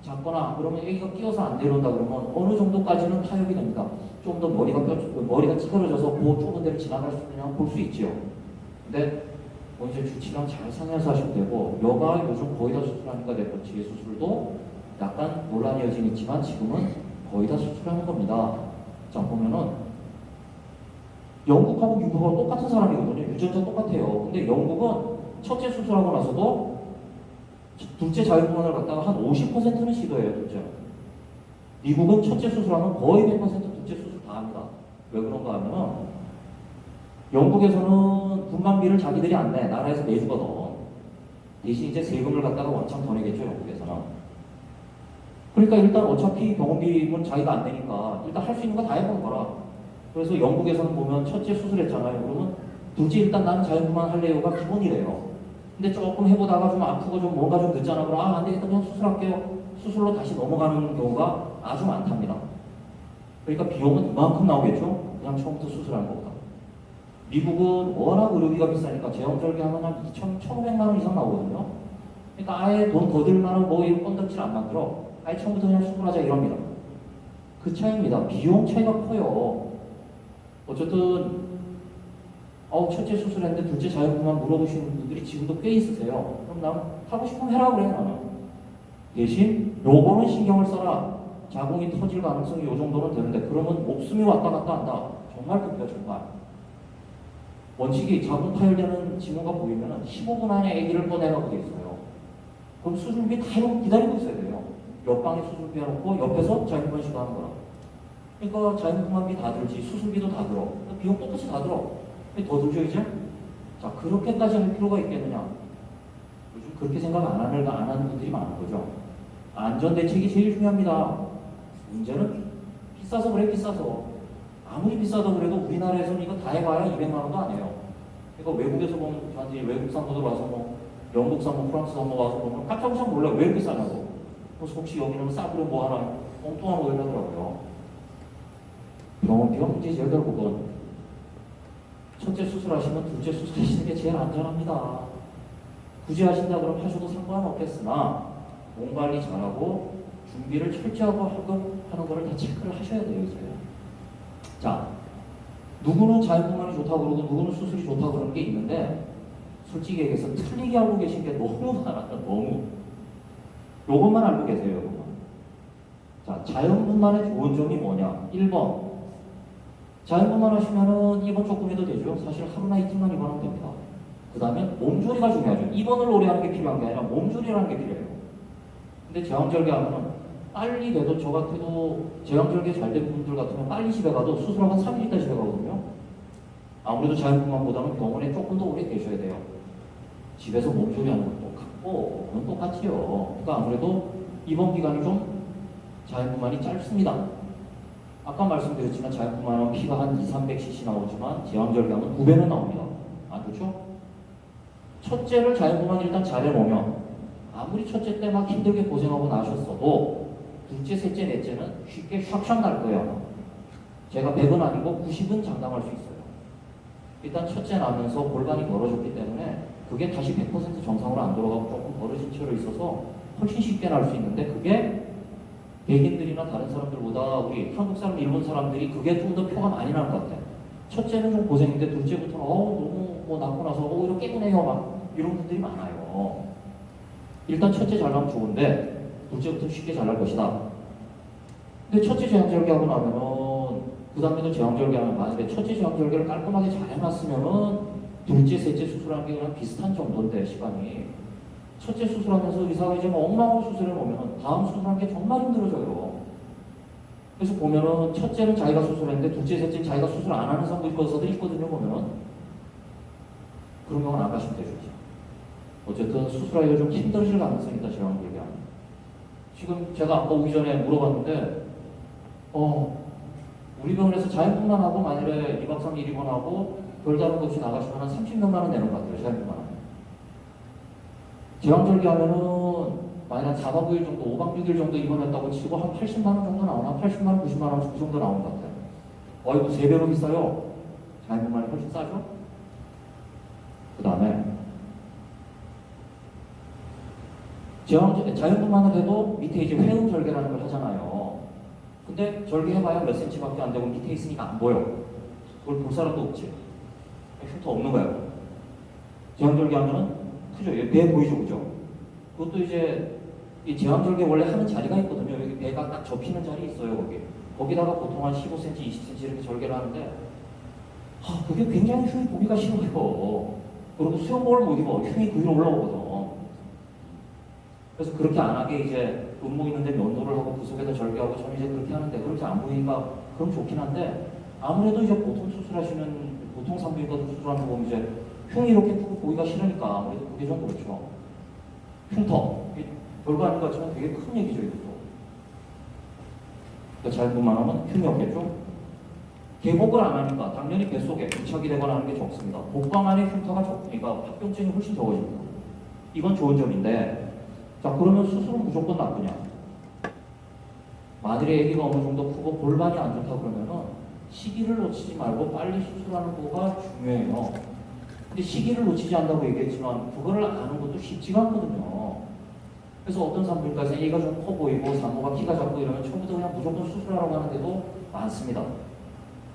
작거나 그러면 아기가 끼어서 안 내려온다 그러면 어느 정도까지는 타협이 됩니다. 좀 더 머리가 찌그러져서 그 좁은 데를 지나갈 수 있느냐 볼 수 있지요. 근데 이제 주치랑 잘 상의해서 하시면 되고 여가 요즘 거의 다 수술하니까 됐고 지혜 수술도 약간 논란의 여지는 있지만 지금은 거의 다 수술하는 겁니다. 자 보면은 영국하고 미국하고 똑같은 사람이거든요. 유전자 똑같아요. 근데 영국은 첫째 수술하고 나서도 둘째 자유분만을 갖다가 한 50%는 시도해요. 둘째. 미국은 첫째 수술하면 거의 100% 둘째 수술 다 합니다. 왜 그런가 하면은 영국에서는 분만비를 자기들이 안 내. 나라에서 내주거든. 대신 이제 세금을 갖다가 원창 더 내겠죠. 영국에서는. 그러니까 일단 어차피 병원비는 자기가 안 내니까 일단 할 수 있는 거 다 해보는 거라. 그래서 영국에서는 보면 첫째 수술했잖아요. 그러면 둘째 일단 나는 자유분만 할래요가 기본이래요. 근데 조금 해보다가 좀 아프고 좀 뭔가 좀 늦잖아. 그럼 안 되겠다. 그냥 수술할게요. 수술로 다시 넘어가는 경우가 아주 많답니다. 그러니까 비용은 이만큼 나오겠죠. 그냥 처음부터 수술하는 것보다. 미국은 워낙 의료비가 비싸니까 제왕절개하면 한 2,500만 원 이상 나오거든요. 그러니까 아예 돈 더 들만한 뭐 이런 건덕지를 안 만들어. 아예 처음부터 그냥 수술하자 이럽니다. 그 차이입니다. 비용 차이가 커요. 어쨌든 첫째 수술했는데 둘째 자유분만 물어보시는 분들이 지금도 꽤 있으세요. 그럼 난 하고 싶으면 해라 그래 나는. 대신 요거는 신경을 써라. 자궁이 터질 가능성이 요 정도는 되는데 그러면 목숨이 왔다 갔다 한다. 정말 급해요 정말. 원칙이 자궁 파열되는 징후가 보이면 15분 안에 아기를 꺼내라고 돼 있어요. 그럼 수술비 다 해놓고 기다리고 있어야 돼요. 옆방에 수술비 해놓고 옆에서 자유분만 시도하는 거라. 그러니까 자유분만비 다 들지 수술비도 다 들어. 비용 똑같이 다 들어. 더 들죠 이제? 자 그렇게까지 할 필요가 있겠느냐? 요즘 그렇게 생각 안 하는 분들이 많은 거죠. 안전대책이 제일 중요합니다. 문제는 비싸서 그래 비싸서. 아무리 비싸도 그래도 우리나라에서는 이거 다 해봐야 200만 원도 안 해요. 그러니까 외국에서 보면 저한테 외국 산모들 와서 뭐 영국 산모, 프랑스 산모 와서 보면 깜짝깜짝 놀라요. 왜 이렇게 싸냐고. 그래서 혹시 여기는 싸구려 뭐 하나 엉뚱한 거 이러더라고요. 병원비가 문제지 결국은. 첫째 수술하시면 둘째 수술하시는 게 제일 안전합니다. 굳이 하신다 그러면 하셔도 상관없겠으나 몸 관리 잘하고 준비를 철저하고 하는 거를 다 체크를 하셔야 돼요. 이제. 자, 누구는 자연분만이 좋다고 그러고 누구는 수술이 좋다고 그러는 게 있는데 솔직히 얘기해서 틀리게 알고 계신 게 너무 많아요. 너무. 요것만 알고 계세요. 요것만. 자, 자연분만의 좋은 점이 뭐냐? 1번. 자연분만 하시면은 입원 조금 해도 되죠. 사실 하루나 이틀만 입원하면 됩니다. 그 다음에 몸조리가 중요하죠. 입원을 오래 하는 게 필요한 게 아니라 몸조리라는 게 필요해요. 근데 제왕절개 하면은 빨리 돼도 저 같아도 제왕절개 잘 된 분들 같으면 빨리 집에 가도 수술하고 3일 있다 집에 가거든요. 아무래도 자연분만보다는 병원에 조금 더 오래 계셔야 돼요. 집에서 몸조리하는 건 똑같고 그건 똑같지요. 그러니까 아무래도 입원 기간이 좀 자연분만이 짧습니다. 아까 말씀드렸지만 자연분만은 피가 한 200~300cc 나오지만 제왕절개하면 9배는 나옵니다. 아 그렇죠? 첫째를 자연분만 일단 잘해놓으면 아무리 첫째 때 막 힘들게 고생하고 나셨어도 둘째, 셋째, 넷째는 쉽게 샥샥 날 거예요. 제가 100은 아니고 90은 장담할 수 있어요. 일단 첫째 나면서 골반이 벌어졌기 때문에 그게 다시 100% 정상으로 안 돌아가고 조금 벌어진 채로 있어서 훨씬 쉽게 날 수 있는데 그게 백인들이나 다른 사람들보다 우리 한국 사람, 일본 사람들이 그게 좀 더 표가 많이 나는 것 같아요. 첫째는 좀 고생인데 둘째부터는 너무 뭐 낳고 나서 이렇게 깨끗해요 막 이런 분들이 많아요. 일단 첫째 잘 나면 좋은데 둘째부터 쉽게 잘 날 것이다. 근데 첫째 제왕절개 하고 나면은 그 다음에도 제왕절개 하면 만약에 첫째 제왕절개를 깔끔하게 잘 해놨으면은 둘째, 셋째 수술하는 게 그냥 비슷한 정도인데 시간이 첫째 수술하면서 의사가 이제 뭐 엉망으로 수술해 놓으면 다음 수술하는 게 정말 힘들어져요. 그래서 보면은 첫째는 자기가 수술했는데 둘째, 셋째는 자기가 수술 안 하는 산부인과에서도 있거든요. 보면은 그런 경우는 안 가시면 되죠. 어쨌든 수술하기가 좀 힘들어질 가능성이 있다. 제왕절개 하면. 지금 제가 아까 오기 전에 물어봤는데 우리 병원에서 자연분만 하고 만일에 2박 3일 입원하고 별다른 것 없이 나가시면 한 30몇만 원 내는 것 같아요. 자연분만 하면. 제왕절개 하면은 만약 4박 5일 정도, 5박 6일 정도 입원했다고 치고 한 80만 원 정도 나오나? 80만 원, 90만 원 그 정도 나오는 것 같아요. 어이구 3배로 비싸요. 자연분만이 훨씬 싸죠? 그 다음에 자연분만을 해도 밑에 이제 회음절개라는 걸 하잖아요. 근데 절개해봐야 몇 cm밖에 안 되고 밑에 있으니까 안 보여. 그걸 볼 사람도 없지. 흉터 없는 거예요. 제왕절개 하면은 크죠? 배 보이죠? 그죠? 그것도 이제 이 제왕절개 원래 하는 자리가 있거든요. 여기 배가 딱 접히는 자리 있어요. 거기다가 보통 한 15cm, 20cm 이렇게 절개를 하는데 그게 굉장히 흉이 보기가 싫어요. 그리고 수영복을 못 입어. 흉이 그 위로 올라오거든. 그래서 그렇게 안 하게 이제 음모 있는데 면도를 하고 그 속에다 절개하고 저는 이제 그렇게 하는데 그렇게 안 보이니까 그럼 좋긴 한데 아무래도 이제 보통 수술하시는 보통 산부인과 수술하는 거 보면 이제 흉이 이렇게 크고 보기가 싫으니까 아무래도 그게 좀 그렇죠. 흉터 별거 아닌 것 같지만 되게 큰 얘기죠 이것도. 그러니까 자연분만 하면 흉이 없겠죠. 개복을 안 하니까 당연히 뱃속에 부착이 되거나 하는 게 적습니다. 복방 안에 흉터가 적으니까 합병증이 훨씬 적어집니다. 이건 좋은 점인데 자 그러면 수술은 무조건 나쁘냐? 만일에 아기가 어느 정도 크고 골반이 안 좋다 그러면은 시기를 놓치지 말고 빨리 수술하는 거가 중요해요. 근데 시기를 놓치지 않는다고 얘기했지만 그거를 아는 것도 쉽지가 않거든요. 그래서 어떤 산부인과에서 아기가 좀 커 보이고 산모가 키가 작고 이러면 처음부터 그냥 무조건 수술하라고 하는 데도 많습니다.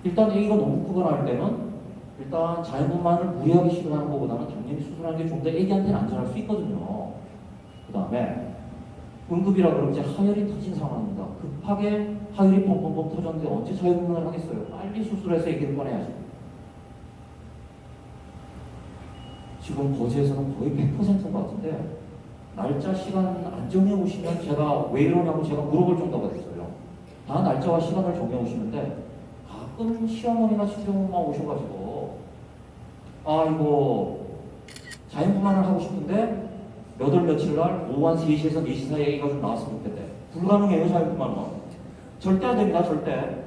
일단 아기가 너무 크거나 할 때는 일단 자연분만을 무리하게 시도하는 것보다는 당연히 수술하는 게 좀 더 아기한테는 안전할 수 있거든요. 그 다음에 응급이라 그러면 이제 하혈이 터진 상황입니다. 급하게 하혈이 펑펑펑 터졌는데 언제 자연분만을 하겠어요? 빨리 수술해서 아기를 꺼내야지. 지금 거제에서는 거의 100%인 것 같은데 날짜, 시간 안 정해 오시면 제가 왜 이러냐고 제가 물어볼 정도가 됐어요. 다 날짜와 시간을 정해 오시는데 가끔 시어머니나 친정엄마 오셔가지고 이거 자연분만을 하고 싶은데 몇 월 며칠 날 오후 한 3시에서 4시 사이에 아기가 좀 나왔으면 좋겠대. 불가능해요 자연분만은. 절대 안 됩니다. 절대.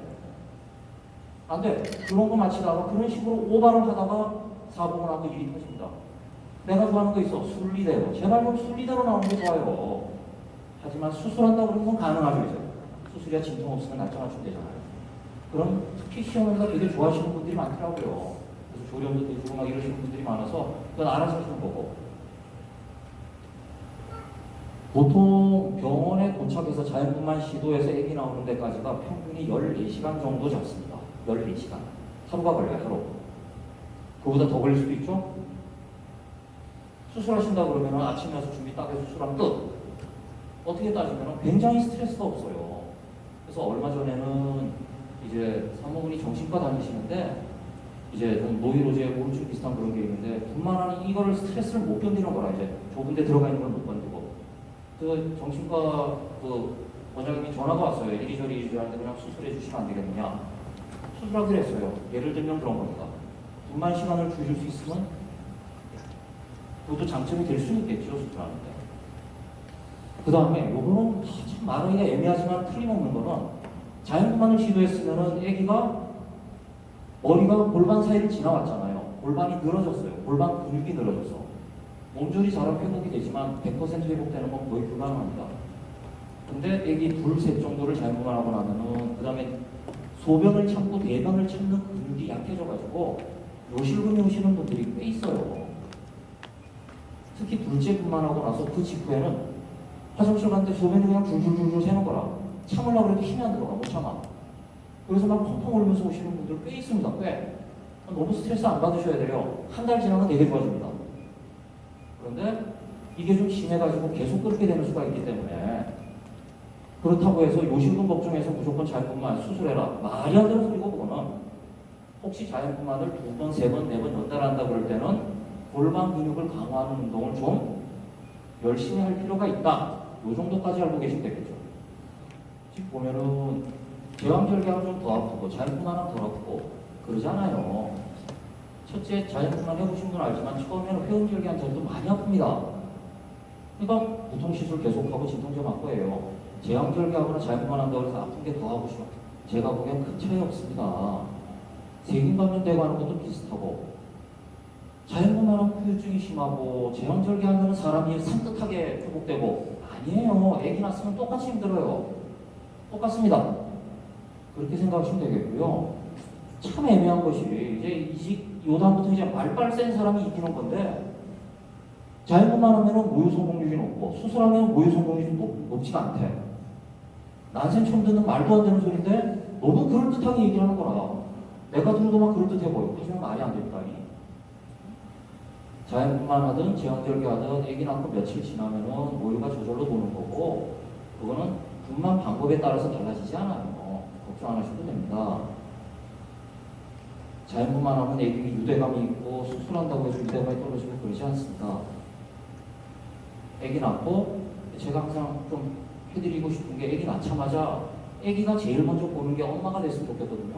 안 돼. 그런 거 마치다가 그런 식으로 오바를 하다가 사고가 나고 일이 터집니다. 내가 좋아하는 거 있어. 순리대로. 제발 좀 순리대로 나오는 게 좋아요. 하지만 수술한다고 그러면 건 가능하죠 이제. 수술이야 진통 없으면 날짜 맞추면 되잖아요. 그럼 특히 시어머니가 되게 좋아하시는 분들이 많더라고요. 그래서 조련도 되시고 막 이러시는 분들이 많아서 그건 알아서 하시는 거고. 보통 병원에 도착해서 자연분만 시도해서 아기 나오는 데까지가 평균이 14시간 정도 잡습니다. 14시간. 하루가 걸려요, 하루. 그보다 더 걸릴 수도 있죠? 수술하신다 그러면 아침에 와서 준비 딱 해서 수술하면 끝. 어떻게 따지면 굉장히 스트레스가 없어요. 그래서 얼마 전에는 이제 사모분이 정신과 다니시는데 이제 좀 노이로제 우울증 비슷한 그런 게 있는데 분만하는 이거를 스트레스를 못 견디는 거라 이제 좁은 데 들어가 있는 걸 못 견디고 그 정신과 그 원장님이 전화가 왔어요. 이리저리 하는데 그냥 수술해 주시면 안 되겠느냐. 수술하기로 했어요. 예를 들면 그런 겁니다. 분만 시간을 줄일 수 있으면 그것도 장점이 될 수는 있겠죠, 수술하는데. 그 다음에 요거는 참 말하기가 애매하지만 틀림없는 거는 자연분만을 시도했으면은 아기가 머리가 골반 사이를 지나왔잖아요. 골반이 늘어졌어요. 골반 근육이 늘어져서. 몸조리 잘하면 회복이 되지만 100% 회복되는 건 거의 불가능합니다. 근데 아기 둘, 셋 정도를 자연분만하고 나면은 그 다음에 소변을 참고 대변을 참는 근육이 약해져가지고 요실금이 오시는 분들이 꽤 있어요. 특히 둘째 분만하고 나서 그 직후에는 화장실 갔는데 소변이 그냥 줄줄줄줄 새는 거라 참으려고 해도 힘이 안 들어가. 못 참아. 그래서 막 펑펑 울면서 오시는 분들 꽤 있습니다. 꽤. 너무 스트레스 안 받으셔야 돼요. 한 달 지나면 되게 좋아집니다. 그런데 이게 좀 심해가지고 계속 그렇게 되는 수가 있기 때문에 그렇다고 해서 요실금 걱정해서 무조건 자연분만 수술해라. 말이 안 되는 소리고 그거는 혹시 자연분만을 2번, 3번, 4번 연달한다 그럴 때는 골반 근육을 강화하는 운동을 좀 열심히 할 필요가 있다. 요 정도까지 알고 계시면 되겠죠. 지금 보면은 제왕절개하면 좀 더 아프고 자연분만하면 더 아프고 그러잖아요. 첫째 자연분만 해보신 분은 알지만 처음에는 회음절개한 자들도 많이 아픕니다. 그러니까 보통시술 계속하고 진통제 맞고 해요. 제왕절개하거나 자연분만 한다고 해서 아픈 게 더 하고 싶어. 제가 보기엔 큰 차이 없습니다. 세균 감염되고 하는 것도 비슷하고 자연분만하면 후유증이 심하고 제왕절개하면 사람이 산뜻하게 회복되고 아니에요. 애기 낳았으면 똑같이 힘들어요. 똑같습니다. 그렇게 생각하시면 되겠고요. 참 애매한 것이 이제 요다음부터 이제 말빨 센 사람이 이기는 건데 자연분만 하면 모유 성공률이 높고 수술하면 모유 성공률이 높지가 않대. 난생 처음 듣는 말도 안 되는 소리인데 너무 그럴듯하게 얘기를 하는 거라. 내가 들어도 막 그럴듯해 보여. 하지만 말이 안 된다니. 자연분만 하든 제왕절개 하든 애기 낳고 며칠 지나면은 모유가 저절로 도는 거고 그거는 분만 방법에 따라서 달라지지 않아요. 걱정 안 하셔도 됩니다. 자연분만 하면 애기 유대감이 있고 수술한다고 해서 유대감이 떨어지고 그러지 않습니다. 애기 낳고 제가 항상 좀 해드리고 싶은 게 애기 낳자마자 애기가 제일 먼저 보는 게 엄마가 됐으면 좋겠거든요.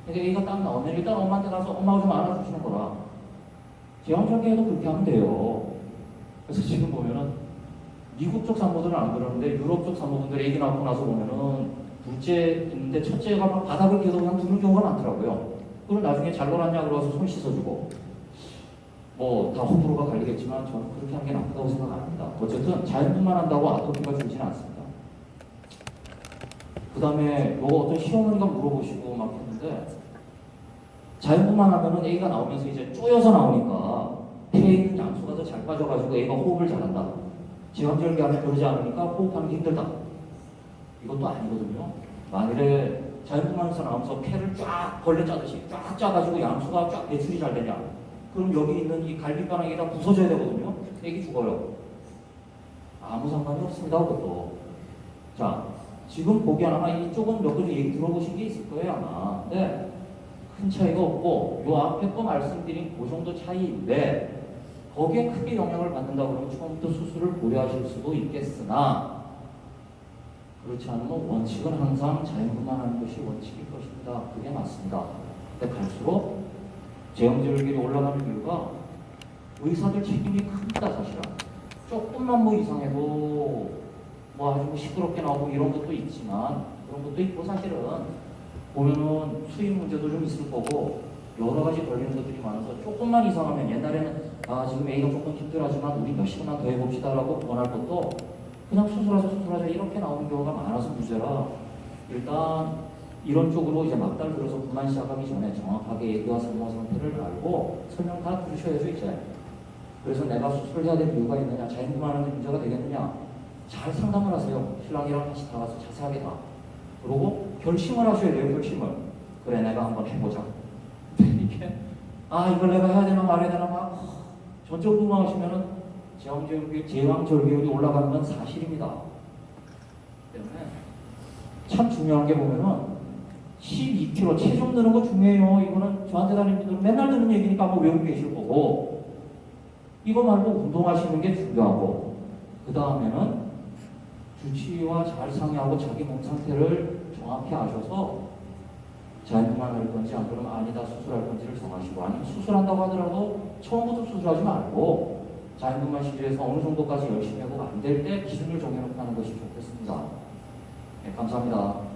근데 애기가 딱 나오면 일단 엄마한테 가서 엄마가 좀 안아주시는 거라. 제왕절개에도 그렇게 하면 돼요. 그래서 지금 보면은 미국 쪽 산모들은 안 그러는데 유럽 쪽 산모분들 애기 낳고 나서 보면은 둘째 있는데 첫째가 막 바닥을 계속 그냥 두는 경우가 많더라고요. 그리고 나중에 잘 놀았냐 그러서 손 씻어주고 뭐 다 호불호가 갈리겠지만 저는 그렇게 하는 게 나쁘다고 생각 안 합니다. 어쨌든 자연분만 한다고 아토피가 줄지는 않습니다. 그 다음에 요거 어떤 시어머니가 물어보시고 막 했는데 자연분만 하면은 애기가 나오면서 이제 쪼여서 나오니까 폐에 있는 양수가 더 잘 빠져가지고 애가 호흡을 잘한다. 제왕절개 하면 그러지 않으니까 호흡하는 게 힘들다. 이것도 아니거든요. 만일에 자연분만에서 나오면서 폐를 쫙 벌레 짜듯이 쫙 짜가지고 양수가 쫙 배출이 잘 되냐? 그럼 여기 있는 이 갈비뼈나 다 부서져야 되거든요. 애기 죽어요. 아무 상관이 없습니다. 그것도. 자, 지금 보기엔 아마 이쪽은 몇 가지 얘기 들어보신 게 있을 거예요 아마. 근데 큰 차이가 없고 요 앞에 거 말씀드린 그 정도 차이인데 거기에 크게 영향을 받는다고 그러면 처음부터 수술을 고려하실 수도 있겠으나 그렇지 않으면 원칙은 항상 자연분만하는 것이 원칙일 것입니다. 그게 맞습니다. 근데 갈수록 제왕절개율이 올라가는 이유가 의사들 책임이 큽니다. 사실은 조금만 뭐 이상해도 뭐 아주 시끄럽게 나오고 이런 것도 있지만 그런 것도 있고 사실은 보면은 수입 문제도 좀 있을 거고 여러 가지 걸리는 것들이 많아서 조금만 이상하면 옛날에는 아 지금 애가 조금 힘들하지만 우리 몇 시간만 더 해봅시다라고 원할 것도 그냥 수술하자 이렇게 나오는 경우가 많아서 문제라 일단 이런 쪽으로 이제 막달 들어서 분할 시작하기 전에 정확하게 예기와 산모 상태를 알고 설명 다 들으셔야죠 이제. 그래서 내가 수술을 해야 될 이유가 있느냐, 자연분만하는 문제가 되겠느냐, 잘 상담을 하세요. 신랑이랑 다시 들어가서 자세하게 다. 그리고 결심을 하셔야 돼요. 결심을. 그래 내가 한번 해보자. 이게 이걸 내가 해야 되나 말아야 되나 막 전적으로만 하시면은 제왕절개율이 올라가는 건 사실입니다. 때문에 참 중요한 게 보면은 12kg 체중 느는 거 중요해요. 이거는 저한테 다니는 분들은 맨날 듣는 얘기니까 뭐 외우고 계실 거고, 이거 말고 운동하시는 게 중요하고, 그 다음에는 주치의와 잘 상의하고 자기 몸 상태를 정확히 아셔서 자연분만 할 건지 안 그러면 아니다 수술할 건지를 정하시고, 아니면 수술한다고 하더라도 처음부터 수술하지 말고 자연분만 시리에서 어느 정도까지 열심히 하고 안 될 때 기준을 정해놓고 하는 것이 좋겠습니다. 네, 감사합니다.